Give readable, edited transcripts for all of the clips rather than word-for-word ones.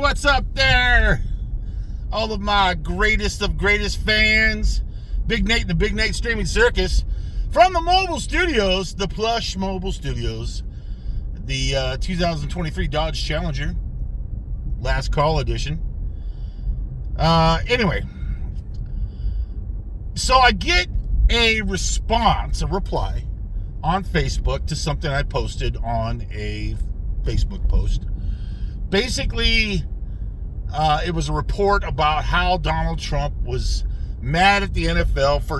what's up there? All of my greatest of greatest fans. Big Nate and the Big Nate Streaming Circus from the mobile studios, the plush mobile studios, the 2023 Dodge Challenger, last call edition. Anyway, so I get a reply on Facebook to something I posted on a Facebook post. Basically, it was a report about how Donald Trump was mad at the NFL for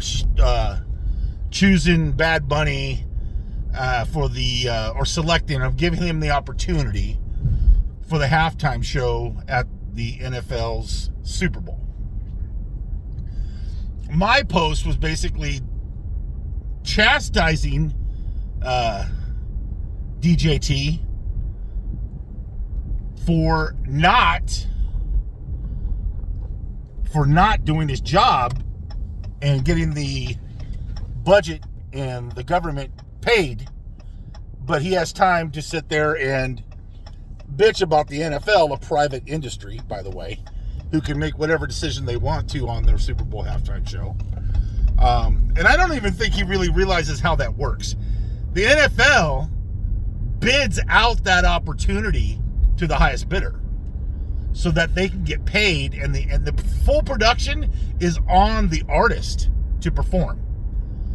choosing Bad Bunny or selecting or giving him the opportunity for the halftime show at the NFL's Super Bowl. My post was basically chastising DJT for not doing his job and getting the budget and the government paid, but he has time to sit there and bitch about the NFL, a private industry, by the way, who can make whatever decision they want to on their Super Bowl halftime show. And I don't even think he really realizes how that works. The NFL bids out that opportunity to the highest bidder so that they can get paid, and the full production is on the artist to perform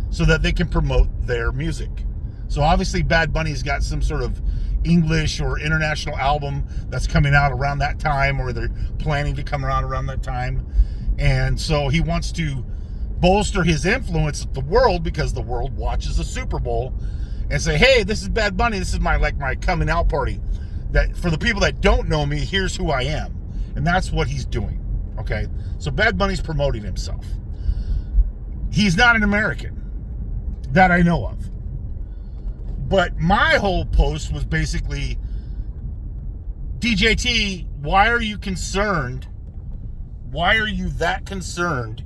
so that they can promote their music. So obviously Bad Bunny's got some sort of English or international album that's coming out around that time, or they're planning to come around that time. And so he wants to bolster his influence with the world, because the world watches the Super Bowl, and say, hey, this is Bad Bunny. This is my coming out party. That for the people that don't know me, here's who I am. And that's what he's doing. Okay? So Bad Bunny's promoting himself. He's not an American that I know of. But my whole post was basically, DJT, why are you concerned? Why are you that concerned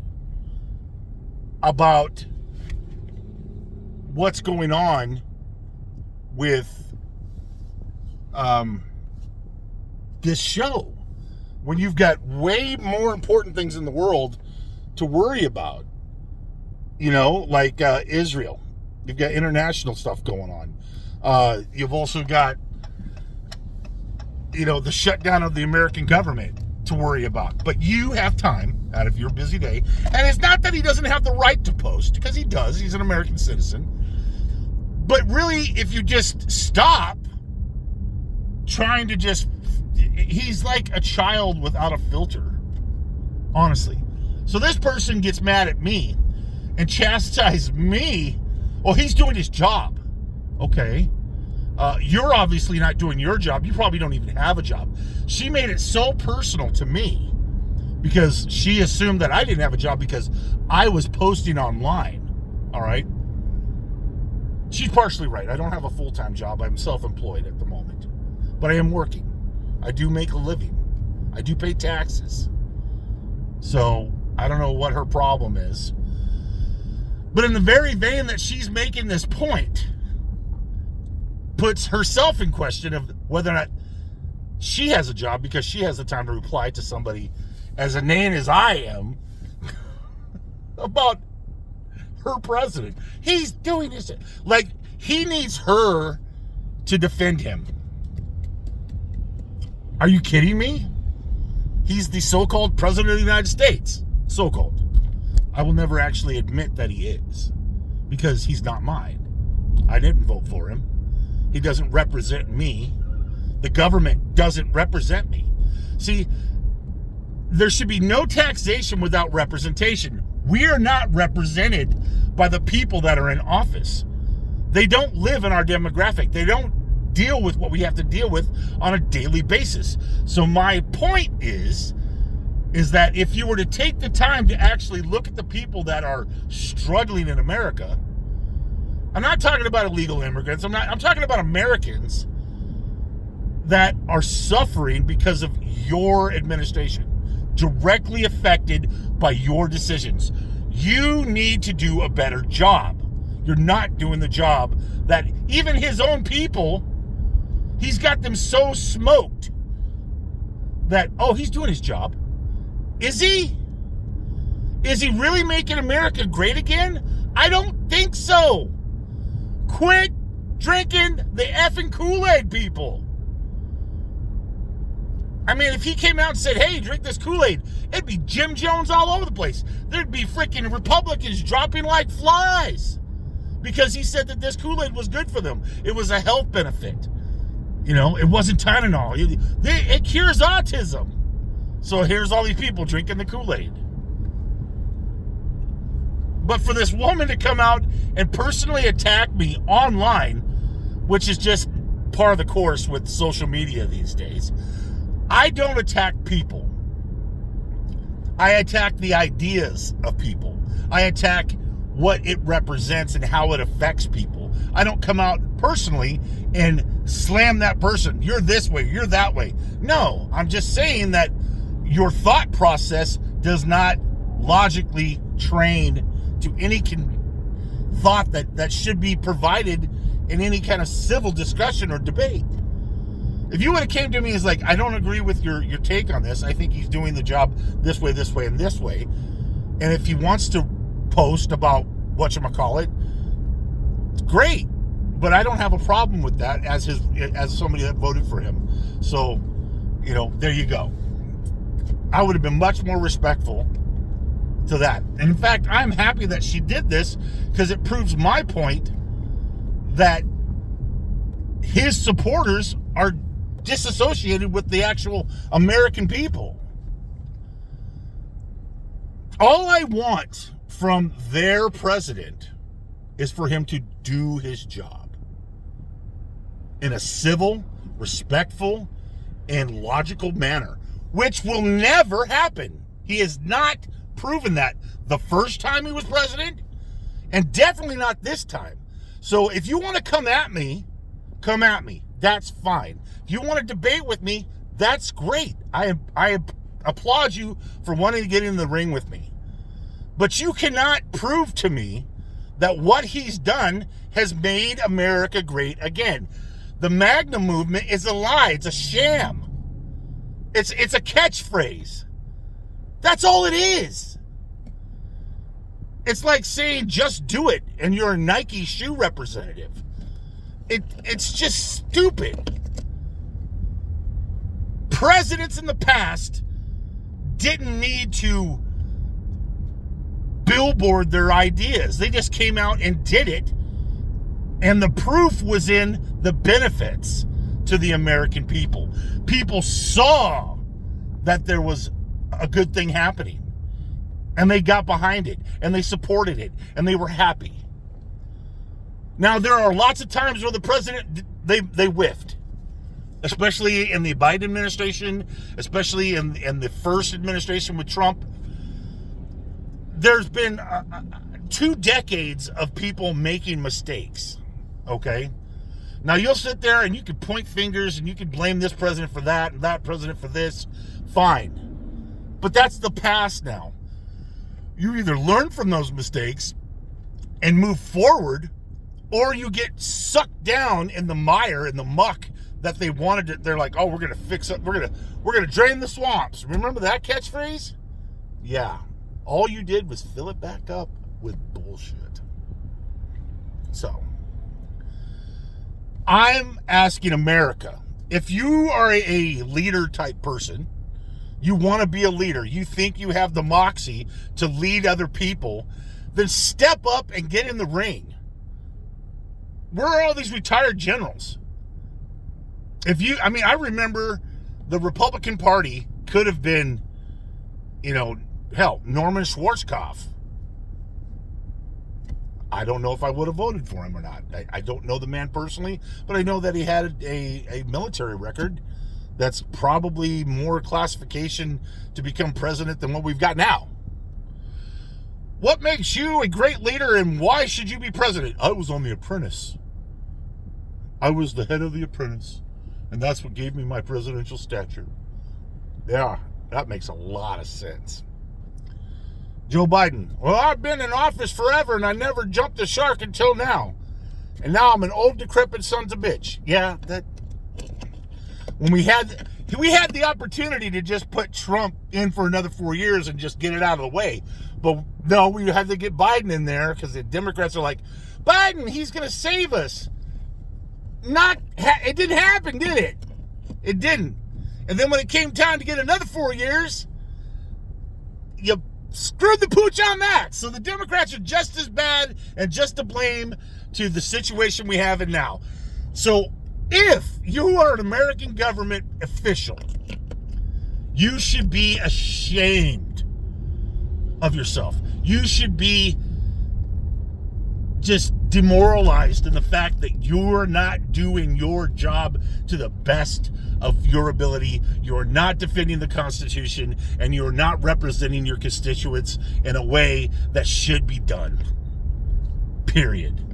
about what's going on with this show, when you've got way more important things in the world to worry about? You know, like Israel. You've got international stuff going on. You've also got, the shutdown of the American government to worry about. But you have time out of your busy day. And it's not that he doesn't have the right to post, because he does. He's an American citizen. But really, if you just stop trying to he's like a child without a filter, honestly. So this person gets mad at me and chastises me. Well, he's doing his job. Okay. You're obviously not doing your job. You probably don't even have a job. She made it so personal to me because she assumed that I didn't have a job because I was posting online. All right. She's partially right. I don't have a full-time job. I'm self-employed at the moment. But I am working. I do make a living. I do pay taxes. So I don't know what her problem is. But in the very vein that she's making this point, puts herself in question of whether or not she has a job, because she has the time to reply to somebody as inane as I am about her president. He's doing this. Like, he needs her to defend him. Are you kidding me? He's the so-called president of the United States. So-called. I will never actually admit that he is, because he's not mine. I didn't vote for him. He doesn't represent me. The government doesn't represent me. See, there should be no taxation without representation. We are not represented by the people that are in office. They don't live in our demographic. They don't deal with what we have to deal with on a daily basis. So my point is that if you were to take the time to actually look at the people that are struggling in America, I'm not talking about illegal immigrants. I'm talking about Americans that are suffering because of your administration, directly affected by your decisions. You need to do a better job. You're not doing the job that even his own people, he's got them so smoked that, oh, he's doing his job. Is he? Is he really making America great again? I don't think so. Quit drinking the effing Kool-Aid, people. I mean, if he came out and said, hey, drink this Kool-Aid, it'd be Jim Jones all over the place. There'd be freaking Republicans dropping like flies because he said that this Kool-Aid was good for them. It was a health benefit. You know, it wasn't Tylenol. It cures autism. So here's all these people drinking the Kool-Aid. But for this woman to come out and personally attack me online, which is just par of the course with social media these days, I don't attack people. I attack the ideas of people. I attack what it represents and how it affects people. I don't come out personally and slam that person. You're this way, you're that way. No, I'm just saying that your thought process does not logically train to any thought that should be provided in any kind of civil discussion or debate. If you would have came to me as like, I don't agree with your take on this. I think he's doing the job this way, and this way. And if he wants to post about whatchamacallit, great. But I don't have a problem with that as somebody that voted for him. So, you know, there you go. I would have been much more respectful to that. And in fact, I'm happy that she did this because it proves my point that his supporters are disassociated with the actual American people. All I want from their president is for him to do his job in a civil, respectful, and logical manner, which will never happen. He has not proven that the first time he was president, and definitely not this time. So if you want to come at me, that's fine. If you want to debate with me, that's great. I applaud you for wanting to get in the ring with me. But you cannot prove to me that what he's done has made America great again. The MAGA movement is a lie. It's a sham. It's a catchphrase. That's all it is. It's like saying just do it and you're a Nike shoe representative. It's just stupid. Presidents in the past didn't need to billboard their ideas. They just came out and did it. And the proof was in the benefits to the American people. People saw that there was a good thing happening. And they got behind it. And they supported it. And they were happy. Now, there are lots of times where the president, they whiffed. Especially in the Biden administration. Especially in the first administration with Trump. There's been 2 decades of people making mistakes. Okay? Now, you'll sit there and you can point fingers and you can blame this president for that and that president for this. Fine. But that's the past now. You either learn from those mistakes and move forward, or you get sucked down in the mire, in the muck that they wanted to. They're like, oh, we're going to fix it. We're going to drain the swamps. Remember that catchphrase? Yeah. All you did was fill it back up with bullshit. So, I'm asking America, if you are a leader type person, you want to be a leader, you think you have the moxie to lead other people, then step up and get in the ring. Where are all these retired generals? I remember the Republican Party could have been, hell, Norman Schwarzkopf. I don't know if I would have voted for him or not. I don't know the man personally, but I know that he had a military record that's probably more classification to become president than what we've got now. What makes you a great leader and why should you be president? I was on The Apprentice. I was the head of The Apprentice, and that's what gave me my presidential stature. Yeah, that makes a lot of sense. Joe Biden. Well, I've been in office forever and I never jumped the shark until now. And now I'm an old, decrepit son of a bitch. Yeah, that... When we had... We had the opportunity to just put Trump in for another 4 years and just get it out of the way. But no, we had to get Biden in there because the Democrats are like, Biden, he's going to save us. It didn't happen, did it? It didn't. And then when it came time to get another 4 years, you screwed the pooch on that. So the Democrats are just as bad and just to blame to the situation we have in now. So if you are an American government official, you should be ashamed of yourself. You should be just demoralized in the fact that you're not doing your job to the best of your ability. You're not defending the Constitution, and you're not representing your constituents in a way that should be done. Period.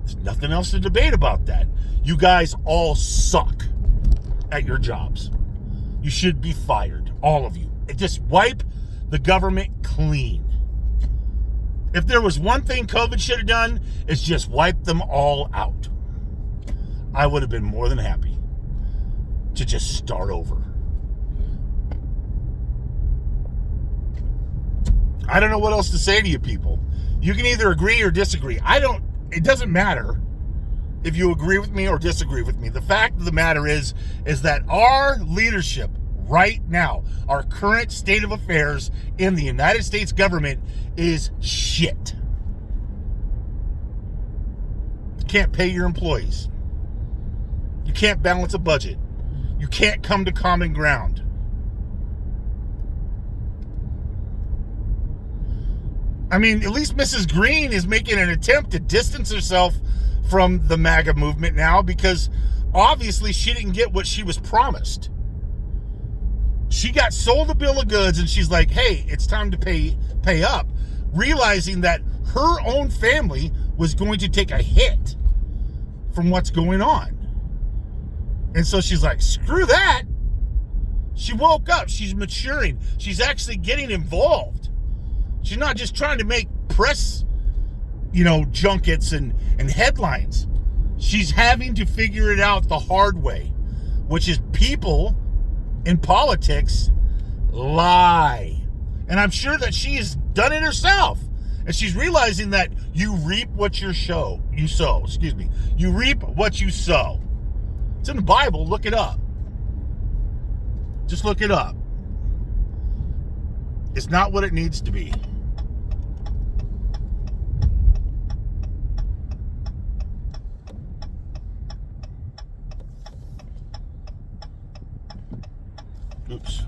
There's nothing else to debate about that. You guys all suck at your jobs. You should be fired, all of you. Just wipe the government clean. If there was one thing COVID should have done, it's just wipe them all out. I would have been more than happy to just start over. I don't know what else to say to you people. You can either agree or disagree. It doesn't matter if you agree with me or disagree with me. The fact of the matter is that our leadership right now, our current state of affairs in the United States government is shit. You can't pay your employees. You can't balance a budget. You can't come to common ground. I mean, at least Mrs. Green is making an attempt to distance herself from the MAGA movement now, because obviously she didn't get what she was promised. She got sold a bill of goods and she's like, hey, it's time to pay up, realizing that her own family was going to take a hit from what's going on. And so she's like, screw that. She woke up. She's maturing. She's actually getting involved. She's not just trying to make press, junkets and headlines. She's having to figure it out the hard way, which is people in politics lie. And I'm sure that she has done it herself. And she's realizing that you reap what you sow. You reap what you sow. It's in the Bible. Look it up. Just look it up. It's not what it needs to be. Oops.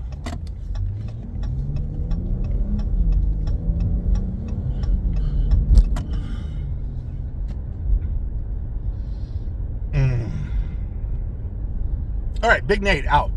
All right, Big Nate out.